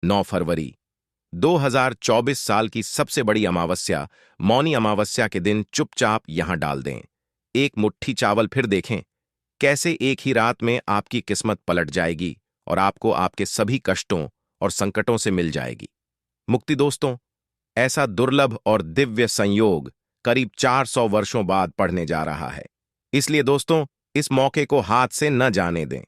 9 फरवरी 2024 साल की सबसे बड़ी अमावस्या मौनी अमावस्या के दिन चुपचाप यहां डाल दें। एक मुट्ठी चावल फिर देखें कैसे एक ही रात में आपकी किस्मत पलट जाएगी और आपको आपके सभी कष्टों और संकटों से मिल जाएगी मुक्ति। दोस्तों, ऐसा दुर्लभ और दिव्य संयोग करीब 400 वर्षों बाद पड़ने जा रहा है। इसलिए दोस्तों, इस मौके को हाथ से न जाने दें।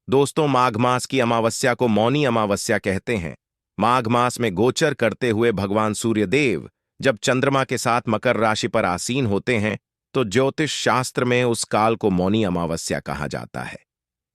दोस्तों, माघ मास की अमावस्या को मौनी अमावस्या कहते हैं। माघ मास में गोचर करते हुए भगवान सूर्यदेव जब चंद्रमा के साथ मकर राशि पर आसीन होते हैं तो ज्योतिष शास्त्र में उस काल को मौनी अमावस्या कहा जाता है।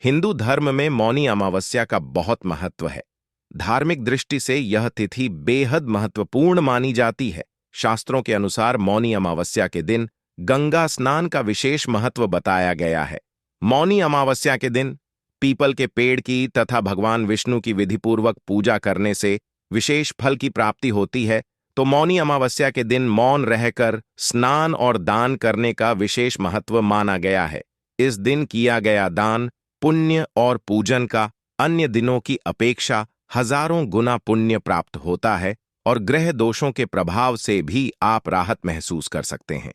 हिंदू धर्म में मौनी अमावस्या का बहुत महत्व है। धार्मिक दृष्टि से यह तिथि बेहद महत्वपूर्ण मानी जाती है। शास्त्रों के अनुसार मौनी अमावस्या के दिन गंगा स्नान का विशेष महत्व बताया गया है। मौनी अमावस्या के दिन पीपल के पेड़ की तथा भगवान विष्णु की विधिपूर्वक पूजा करने से विशेष फल की प्राप्ति होती है। तो मौनी अमावस्या के दिन मौन रहकर स्नान और दान करने का विशेष महत्व माना गया है। इस दिन किया गया दान पुण्य और पूजन का अन्य दिनों की अपेक्षा हजारों गुना पुण्य प्राप्त होता है और ग्रह दोषों के प्रभाव से भी आप राहत महसूस कर सकते हैं।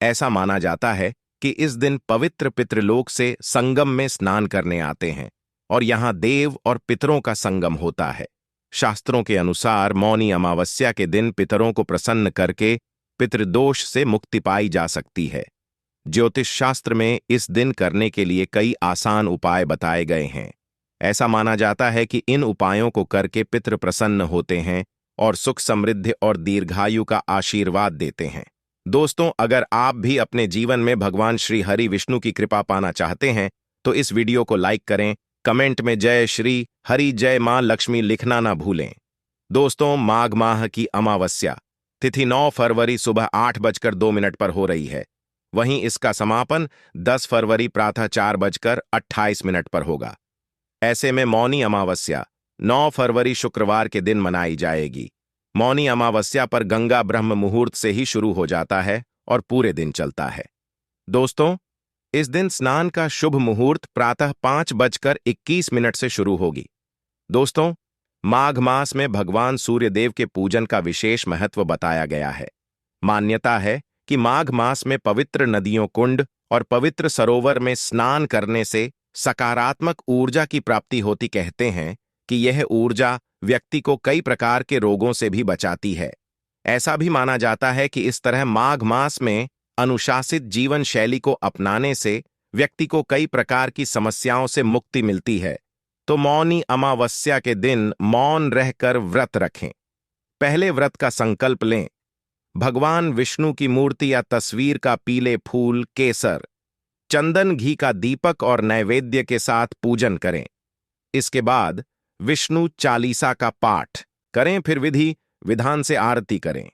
ऐसा माना जाता है कि इस दिन पवित्र पितृलोक से संगम में स्नान करने आते हैं और यहां देव और पितरों का संगम होता है। शास्त्रों के अनुसार मौनी अमावस्या के दिन पितरों को प्रसन्न करके पितृदोष से मुक्ति पाई जा सकती है। ज्योतिष शास्त्र में इस दिन करने के लिए कई आसान उपाय बताए गए हैं। ऐसा माना जाता है कि इन उपायों को करके पितृ प्रसन्न होते हैं और सुख समृद्धि और दीर्घायु का आशीर्वाद देते हैं। दोस्तों, अगर आप भी अपने जीवन में भगवान श्री हरि विष्णु की कृपा पाना चाहते हैं तो इस वीडियो को लाइक करें, कमेंट में जय श्री हरि जय मां लक्ष्मी लिखना ना भूलें। दोस्तों, माघ माह की अमावस्या तिथि 9 फरवरी सुबह 8:02 पर हो रही है। वहीं इसका समापन 10 फरवरी प्रातः 4:28 पर होगा। ऐसे में मौनी अमावस्या 9 फरवरी शुक्रवार के दिन मनाई जाएगी। मौनी अमावस्या पर गंगा ब्रह्म मुहूर्त से ही शुरू हो जाता है और पूरे दिन चलता है। दोस्तों, इस दिन स्नान का शुभ मुहूर्त प्रातः 5:21 से शुरू होगी। दोस्तों, माघ मास में भगवान सूर्यदेव के पूजन का विशेष महत्व बताया गया है। मान्यता है कि माघ मास में पवित्र नदियों, कुंड और पवित्र सरोवर में स्नान करने से सकारात्मक ऊर्जा की प्राप्ति होती। कहते हैं कि यह ऊर्जा व्यक्ति को कई प्रकार के रोगों से भी बचाती है। ऐसा भी माना जाता है कि इस तरह माघ मास में अनुशासित जीवन शैली को अपनाने से व्यक्ति को कई प्रकार की समस्याओं से मुक्ति मिलती है। तो मौनी अमावस्या के दिन मौन रहकर व्रत रखें। पहले व्रत का संकल्प लें। भगवान विष्णु की मूर्ति या तस्वीर का पीले फूल, केसर, चंदन, घी का दीपक और नैवेद्य के साथ पूजन करें। इसके बाद विष्णु चालीसा का पाठ करें, फिर विधि विधान से आरती करें।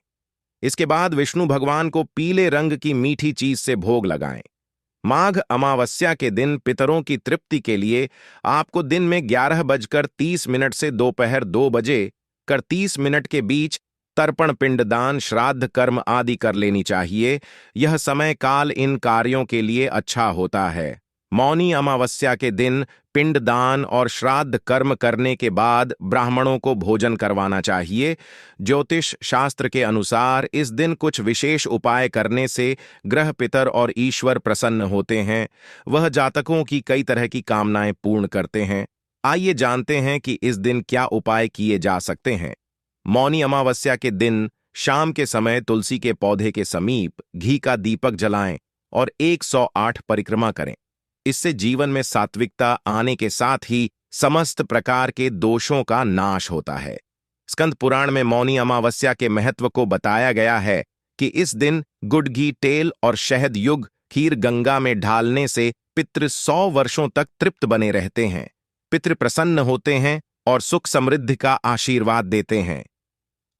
इसके बाद विष्णु भगवान को पीले रंग की मीठी चीज से भोग लगाएं। माघ अमावस्या के दिन पितरों की तृप्ति के लिए आपको दिन में 11:30 से दोपहर 2:30 के बीच तर्पण, पिंडदान, श्राद्ध कर्म आदि कर लेनी चाहिए। यह समय काल इन कार्यों के लिए अच्छा होता है। मौनी अमावस्या के दिन पिंडदान और श्राद्ध कर्म करने के बाद ब्राह्मणों को भोजन करवाना चाहिए। ज्योतिष शास्त्र के अनुसार इस दिन कुछ विशेष उपाय करने से ग्रह, पितर और ईश्वर प्रसन्न होते हैं। वह जातकों की कई तरह की कामनाएं पूर्ण करते हैं। आइए जानते हैं कि इस दिन क्या उपाय किए जा सकते हैं। मौनी अमावस्या के दिन शाम के समय तुलसी के पौधे के समीप घी का दीपक जलाएं और 108 परिक्रमा करें। इससे जीवन में सात्विकता आने के साथ ही समस्त प्रकार के दोषों का नाश होता है। स्कंद पुराण में मौनी अमावस्या के महत्व को बताया गया है कि इस दिन गुड़, घी, तेल और शहद युग खीर गंगा में ढालने से पितृ 100 वर्षों तक तृप्त बने रहते हैं। पितृ प्रसन्न होते हैं और सुख समृद्धि का आशीर्वाद देते हैं।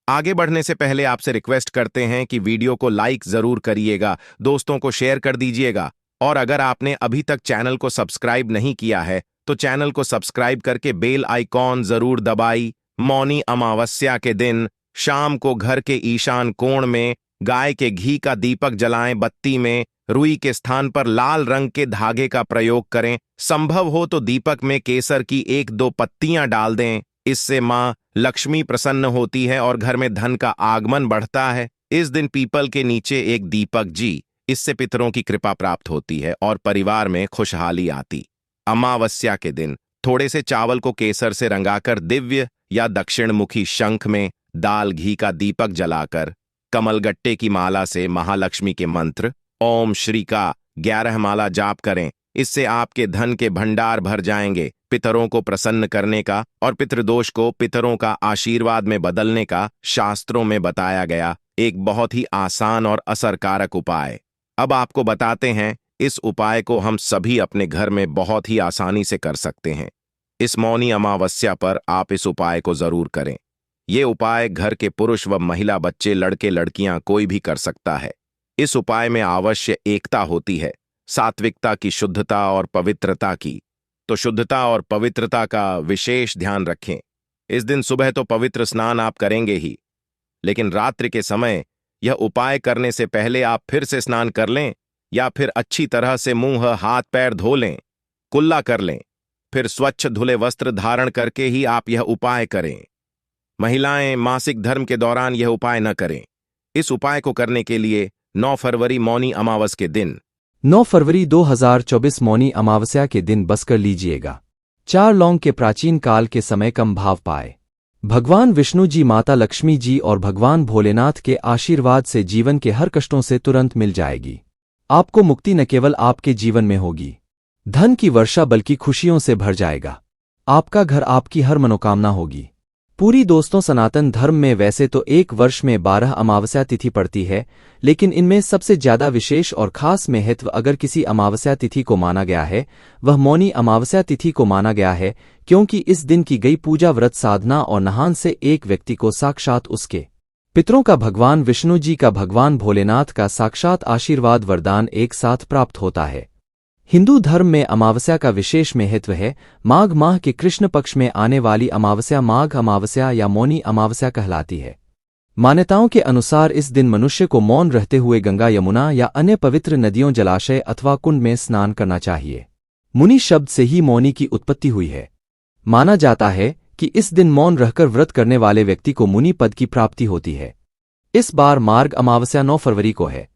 आगे बढ़ने से पहले आपसे रिक्वेस्ट करते हैं कि वीडियो को लाइक जरूर करिएगा, दोस्तों को शेयर कर दीजिएगा और अगर आपने अभी तक चैनल को सब्सक्राइब नहीं किया है तो चैनल को सब्सक्राइब करके बेल आइकॉन जरूर दबाई। मौनी अमावस्या के दिन शाम को घर के ईशान कोण में गाय के घी का दीपक जलाएं। बत्ती में रुई के स्थान पर लाल रंग के धागे का प्रयोग करें। संभव हो तो दीपक में केसर की 1-2 पत्तियां डाल दें। इससे माँ लक्ष्मी प्रसन्न होती है और घर में धन का आगमन बढ़ता है। इस दिन पीपल के नीचे एक दीपक जी, इससे पितरों की कृपा प्राप्त होती है और परिवार में खुशहाली आती। अमावस्या के दिन थोड़े से चावल को केसर से रंगाकर दिव्य या दक्षिणमुखी शंख में दाल घी का दीपक जलाकर कमलगट्टे की माला से महालक्ष्मी के मंत्र ओम श्री का 11 माला जाप करें। इससे आपके धन के भंडार भर जाएंगे। पितरों को प्रसन्न करने का और पितृदोष को पितरों का आशीर्वाद में बदलने का शास्त्रों में बताया गया एक बहुत ही आसान और असरकारक उपाय। अब आपको बताते हैं, इस उपाय को हम सभी अपने घर में बहुत ही आसानी से कर सकते हैं। इस मौनी अमावस्या पर आप इस उपाय को जरूर करें। ये उपाय घर के पुरुष व महिला, बच्चे, लड़के लड़कियां कोई भी कर सकता है। इस उपाय में अवश्य एकता होती है, सात्विकता की, शुद्धता और पवित्रता की। तो शुद्धता और पवित्रता का विशेष ध्यान रखें। इस दिन सुबह तो पवित्र स्नान आप करेंगे ही, लेकिन रात्रि के समय यह उपाय करने से पहले आप फिर से स्नान कर लें या फिर अच्छी तरह से मुंह हाथ पैर धो लें, कुल्ला कर लें, फिर स्वच्छ धुले वस्त्र धारण करके ही आप यह उपाय करें। महिलाएं मासिक धर्म के दौरान यह उपाय न करें। इस उपाय को करने के लिए 9 फरवरी मौनी अमावस के दिन 9 फरवरी 2024 मौनी अमावस्या के दिन बस कर लीजिएगा। 4 लौंग के प्राचीन काल के समय कम भाव पाए। भगवान विष्णु जी, माता लक्ष्मी जी और भगवान भोलेनाथ के आशीर्वाद से जीवन के हर कष्टों से तुरंत मिल जाएगी। आपको मुक्ति न केवल आपके जीवन में होगी, धन की वर्षा बल्कि खुशियों से भर जाएगा। आपका घर, आपकी हर मनोकामना होगी पूरी। दोस्तों, सनातन धर्म में वैसे तो एक वर्ष में 12 अमावस्या तिथि पड़ती है, लेकिन इनमें सबसे ज्यादा विशेष और खास महत्व अगर किसी अमावस्या तिथि को माना गया है, वह मौनी अमावस्या तिथि को माना गया है, क्योंकि इस दिन की गई पूजा, व्रत, साधना और नहान से एक व्यक्ति को साक्षात उसके पितरों का, भगवान विष्णु जी का, भगवान भोलेनाथ का साक्षात आशीर्वाद, वरदान एक साथ प्राप्त होता है। हिंदू धर्म में अमावस्या का विशेष महत्व है। माघ माह के कृष्ण पक्ष में आने वाली अमावस्या माघ अमावस्या या मौनी अमावस्या कहलाती है। मान्यताओं के अनुसार इस दिन मनुष्य को मौन रहते हुए गंगा, यमुना या अन्य पवित्र नदियों, जलाशय अथवा कुंड में स्नान करना चाहिए। मुनि शब्द से ही मौनी की उत्पत्ति हुई है। माना जाता है कि इस दिन मौन रहकर व्रत करने वाले व्यक्ति को मुनि पद की प्राप्ति होती है। इस बार मार्ग अमावस्या 9 फरवरी को है।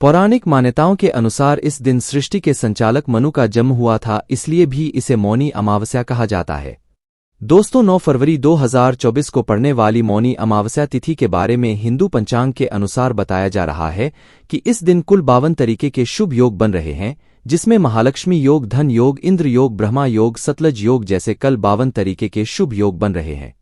पौराणिक मान्यताओं के अनुसार इस दिन सृष्टि के संचालक मनु का जन्म हुआ था, इसलिए भी इसे मौनी अमावस्या कहा जाता है। दोस्तों, 9 फरवरी 2024 को पड़ने वाली मौनी अमावस्या तिथि के बारे में हिंदू पंचांग के अनुसार बताया जा रहा है कि इस दिन कुल 52 तरीके के शुभ योग बन रहे हैं, जिसमें महालक्ष्मी योग, धन योग, इंद्र योग, ब्रह्मा योग, सतलज योग जैसे कल 52 तरीके के शुभ योग बन रहे हैं।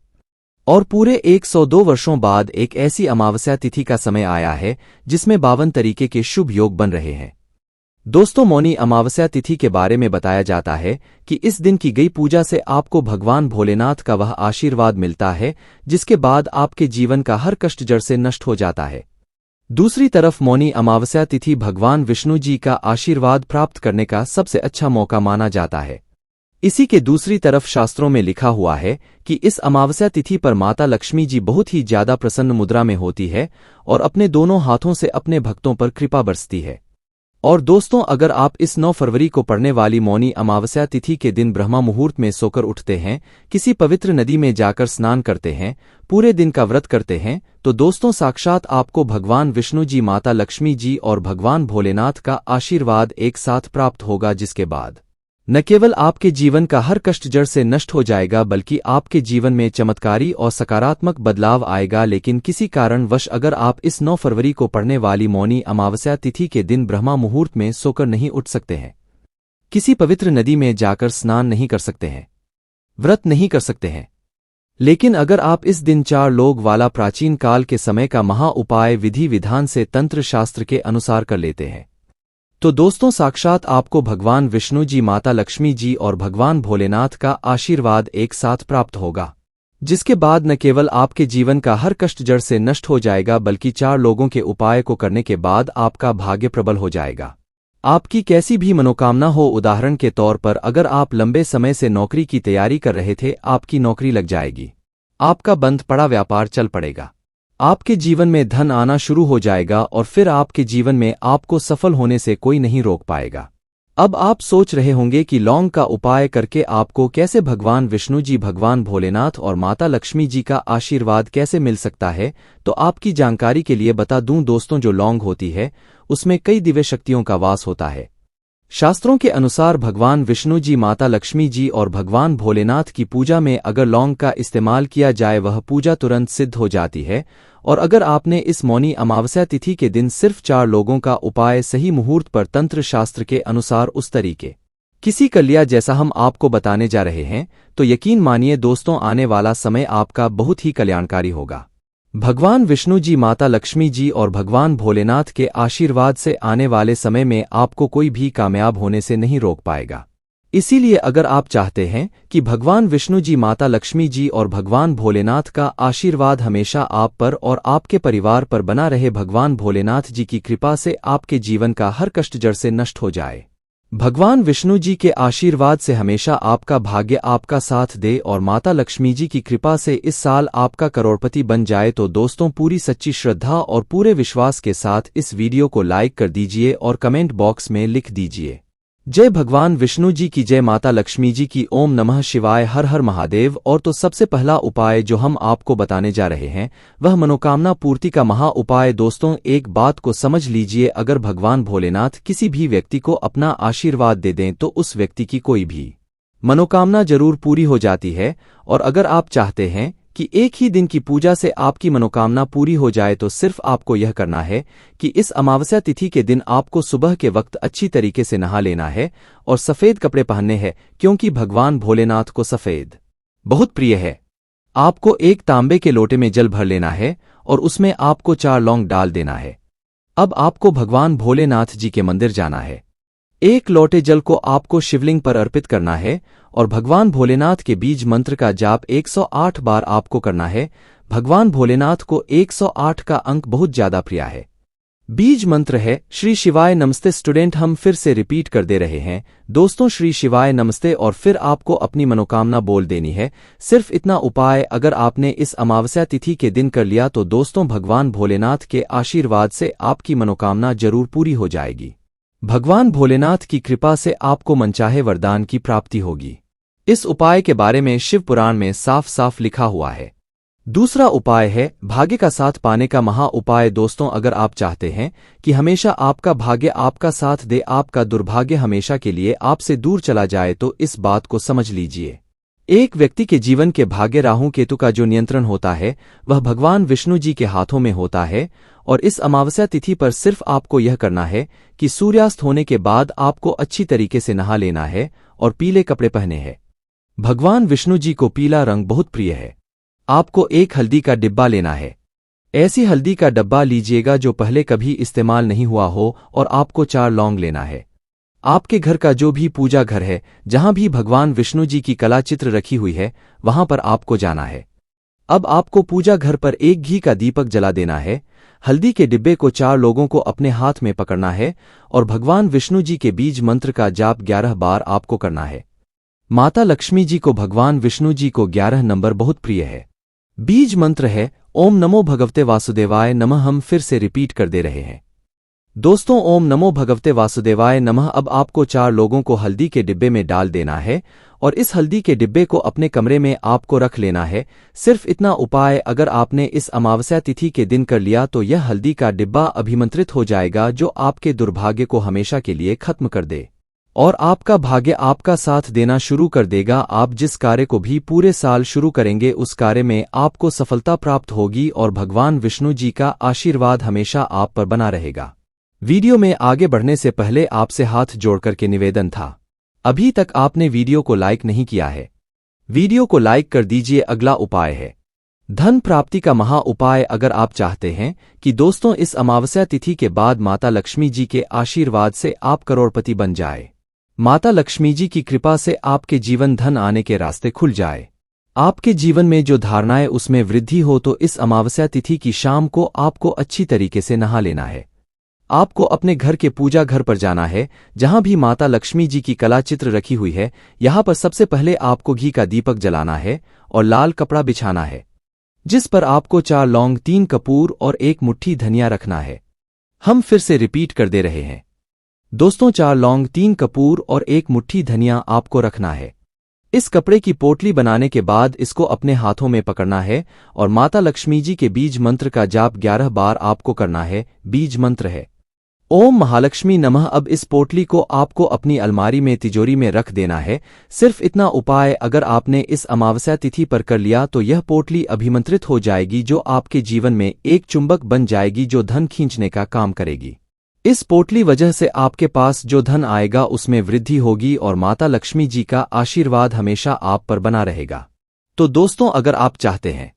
और पूरे 102 वर्षों बाद एक ऐसी अमावस्या तिथि का समय आया है जिसमें 52 तरीके के शुभ योग बन रहे हैं। दोस्तों, मौनी अमावस्या तिथि के बारे में बताया जाता है कि इस दिन की गई पूजा से आपको भगवान भोलेनाथ का वह आशीर्वाद मिलता है जिसके बाद आपके जीवन का हर कष्ट जड़ से नष्ट हो जाता है। दूसरी तरफ मौनी अमावस्या तिथि भगवान विष्णु जी का आशीर्वाद प्राप्त करने का सबसे अच्छा मौका माना जाता है। इसी के दूसरी तरफ शास्त्रों में लिखा हुआ है कि इस अमावस्या तिथि पर माता लक्ष्मी जी बहुत ही ज्यादा प्रसन्न मुद्रा में होती है और अपने दोनों हाथों से अपने भक्तों पर कृपा बरसती है। और दोस्तों, अगर आप इस 9 फरवरी को पड़ने वाली मौनी अमावस्या तिथि के दिन ब्रह्मा मुहूर्त में सोकर उठते हैं, किसी पवित्र नदी में जाकर स्नान करते हैं, पूरे दिन का व्रत करते हैं, तो दोस्तों साक्षात आपको भगवान विष्णु जी, माता लक्ष्मी जी और भगवान भोलेनाथ का आशीर्वाद एक साथ प्राप्त होगा, जिसके बाद न केवल आपके जीवन का हर कष्ट जड़ से नष्ट हो जाएगा, बल्कि आपके जीवन में चमत्कारी और सकारात्मक बदलाव आएगा। लेकिन किसी कारणवश अगर आप इस 9 फरवरी को पड़ने वाली मौनी अमावस्या तिथि के दिन ब्रह्मा मुहूर्त में सोकर नहीं उठ सकते हैं, किसी पवित्र नदी में जाकर स्नान नहीं कर सकते हैं, व्रत नहीं कर सकते हैं, लेकिन अगर आप इस दिन 4 लोग वाला प्राचीन काल के समय का महा उपाय विधि विधान से तंत्र शास्त्र के अनुसार कर लेते हैं, तो दोस्तों साक्षात आपको भगवान विष्णु जी, माता लक्ष्मी जी और भगवान भोलेनाथ का आशीर्वाद एक साथ प्राप्त होगा, जिसके बाद न केवल आपके जीवन का हर कष्ट जड़ से नष्ट हो जाएगा, बल्कि 4 लोगों के उपाय को करने के बाद आपका भाग्य प्रबल हो जाएगा। आपकी कैसी भी मनोकामना हो, उदाहरण के तौर पर अगर आप लंबे समय से नौकरी की तैयारी कर रहे थे, आपकी नौकरी लग जाएगी, आपका बंद पड़ा व्यापार चल पड़ेगा, आपके जीवन में धन आना शुरू हो जाएगा और फिर आपके जीवन में आपको सफल होने से कोई नहीं रोक पाएगा। अब आप सोच रहे होंगे कि लौंग का उपाय करके आपको कैसे भगवान विष्णु जी, भगवान भोलेनाथ और माता लक्ष्मी जी का आशीर्वाद कैसे मिल सकता है। तो आपकी जानकारी के लिए बता दूं दोस्तों, जो लौंग होती है उसमें कई दिव्य शक्तियों का वास होता है। शास्त्रों के अनुसार भगवान विष्णु जी, माता लक्ष्मी जी और भगवान भोलेनाथ की पूजा में अगर लौंग का इस्तेमाल किया जाए वह पूजा तुरंत सिद्ध हो जाती है। और अगर आपने इस मौनी अमावस्या तिथि के दिन सिर्फ 4 लोगों का उपाय सही मुहूर्त पर तंत्र शास्त्र के अनुसार उस तरीके किसी कर लिया जैसा हम आपको बताने जा रहे हैं, तो यकीन मानिए दोस्तों, आने वाला समय आपका बहुत ही कल्याणकारी होगा। भगवान विष्णु जी, माता लक्ष्मी जी और भगवान भोलेनाथ के आशीर्वाद से आने वाले समय में आपको कोई भी कामयाब होने से नहीं रोक पाएगा। इसीलिए अगर आप चाहते हैं कि भगवान विष्णु जी, माता लक्ष्मी जी और भगवान भोलेनाथ का आशीर्वाद हमेशा आप पर और आपके परिवार पर बना रहे, भगवान भोलेनाथ जी की कृपा से आपके जीवन का हर कष्ट जड़ से नष्ट हो जाए, भगवान विष्णु जी के आशीर्वाद से हमेशा आपका भाग्य आपका साथ दे और माता लक्ष्मी जी की कृपा से इस साल आपका करोड़पति बन जाए, तो दोस्तों पूरी सच्ची श्रद्धा और पूरे विश्वास के साथ इस वीडियो को लाइक कर दीजिए और कमेंट बॉक्स में लिख दीजिए, जय भगवान विष्णु जी की जय, माता लक्ष्मी जी की, ओम नमः शिवाय, हर हर महादेव। और तो सबसे पहला उपाय जो हम आपको बताने जा रहे हैं वह मनोकामना पूर्ति का महा उपाय। दोस्तों एक बात को समझ लीजिए, अगर भगवान भोलेनाथ किसी भी व्यक्ति को अपना आशीर्वाद दे दें तो उस व्यक्ति की कोई भी मनोकामना जरूर पूरी हो जाती है। और अगर आप चाहते हैं कि एक ही दिन की पूजा से आपकी मनोकामना पूरी हो जाए तो सिर्फ आपको यह करना है कि इस अमावस्या तिथि के दिन आपको सुबह के वक्त अच्छी तरीके से नहा लेना है और सफेद कपड़े पहनने हैं, क्योंकि भगवान भोलेनाथ को सफेद बहुत प्रिय है। आपको एक तांबे के लोटे में जल भर लेना है और उसमें आपको 4 लौंग डाल देना है। अब आपको भगवान भोलेनाथ जी के मंदिर जाना है। एक लोटे जल को आपको शिवलिंग पर अर्पित करना है और भगवान भोलेनाथ के बीज मंत्र का जाप 108 बार आपको करना है। भगवान भोलेनाथ को 108 का अंक बहुत ज्यादा प्रिय है। बीज मंत्र है श्री शिवाय नमस्ते। स्टूडेंट हम फिर से रिपीट कर दे रहे हैं दोस्तों, श्री शिवाय नमस्ते, और फिर आपको अपनी मनोकामना बोल देनी है। सिर्फ इतना उपाय अगर आपने इस अमावस्या तिथि के दिन कर लिया तो दोस्तों भगवान भोलेनाथ के आशीर्वाद से आपकी मनोकामना जरूर पूरी हो जाएगी। भगवान भोलेनाथ की कृपा से आपको मनचाहे वरदान की प्राप्ति होगी। इस उपाय के बारे में शिव पुराण में साफ साफ लिखा हुआ है। दूसरा उपाय है भाग्य का साथ पाने का महा उपाय। दोस्तों अगर आप चाहते हैं कि हमेशा आपका भाग्य आपका साथ दे, आपका दुर्भाग्य हमेशा के लिए आपसे दूर चला जाए, तो इस बात को समझ लीजिए। एक व्यक्ति के जीवन के भाग्य राहु केतु का जो नियंत्रण होता है वह भगवान विष्णु जी के हाथों में होता है। और इस अमावस्या तिथि पर सिर्फ आपको यह करना है कि सूर्यास्त होने के बाद आपको अच्छी तरीके से नहा लेना है और पीले कपड़े पहने हैं। भगवान विष्णु जी को पीला रंग बहुत प्रिय है। आपको एक हल्दी का डिब्बा लेना है। ऐसी हल्दी का डब्बा लीजिएगा जो पहले कभी इस्तेमाल नहीं हुआ हो, और आपको 4 लौंग लेना है। आपके घर का जो भी पूजा घर है, जहां भी भगवान विष्णु जी की कला चित्र रखी हुई है, वहां पर आपको जाना है। अब आपको पूजा घर पर एक घी का दीपक जला देना है। हल्दी के डिब्बे को 4 लोगों को अपने हाथ में पकड़ना है और भगवान विष्णु जी के बीज मंत्र का जाप 11 बार आपको करना है। माता लक्ष्मी जी को, भगवान विष्णु जी को 11 नंबर बहुत प्रिय है। बीज मंत्र है ओम नमो भगवते वासुदेवाय नमः। हम फिर से रिपीट कर दे रहे हैं दोस्तों, ओम नमो भगवते वासुदेवाय नमः। अब आपको 4 लोगों को हल्दी के डिब्बे में डाल देना है और इस हल्दी के डिब्बे को अपने कमरे में आपको रख लेना है। सिर्फ इतना उपाय अगर आपने इस अमावस्या तिथि के दिन कर लिया तो यह हल्दी का डिब्बा अभिमंत्रित हो जाएगा, जो आपके दुर्भाग्य को हमेशा के लिए खत्म कर दे और आपका भाग्य आपका साथ देना शुरू कर देगा। आप जिस कार्य को भी पूरे साल शुरू करेंगे उस कार्य में आपको सफलता प्राप्त होगी और भगवान विष्णु जी का आशीर्वाद हमेशा आप पर बना रहेगा। वीडियो में आगे बढ़ने से पहले आपसे हाथ जोड़कर के निवेदन था, अभी तक आपने वीडियो को लाइक नहीं किया है, वीडियो को लाइक कर दीजिए। अगला उपाय है धन प्राप्ति का महा उपाय। अगर आप चाहते हैं कि दोस्तों इस अमावस्या तिथि के बाद माता लक्ष्मी जी के आशीर्वाद से आप करोड़पति बन जाए, माता लक्ष्मी जी की कृपा से आपके जीवन धन आने के रास्ते खुल जाए, आपके जीवन में जो धारणाएं उसमें वृद्धि हो, तो इस अमावस्या तिथि की शाम को आपको अच्छी तरीके से नहा लेना है। आपको अपने घर के पूजा घर पर जाना है, जहां भी माता लक्ष्मी जी की कला चित्र रखी हुई है। यहां पर सबसे पहले आपको घी का दीपक जलाना है और लाल कपड़ा बिछाना है, जिस पर आपको 4 लौंग, 3 कपूर और 1 मुट्ठी धनिया रखना है। हम फिर से रिपीट कर दे रहे हैं दोस्तों 4 लौंग, 3 कपूर और 1 मुट्ठी धनिया आपको रखना है। इस कपड़े की पोटली बनाने के बाद इसको अपने हाथों में पकड़ना है और माता लक्ष्मी जी के बीज मंत्र का जाप 11 बार आपको करना है। बीज मंत्र है ओम महालक्ष्मी नमः। अब इस पोटली को आपको अपनी अलमारी में तिजोरी में रख देना है। सिर्फ इतना उपाय अगर आपने इस अमावस्या तिथि पर कर लिया तो यह पोटली अभिमंत्रित हो जाएगी, जो आपके जीवन में एक चुंबक बन जाएगी जो धन खींचने का काम करेगी। इस पोटली वजह से आपके पास जो धन आएगा उसमें वृद्धि होगी और माता लक्ष्मी जी का आशीर्वाद हमेशा आप पर बना रहेगा। तो दोस्तों, अगर आप चाहते हैं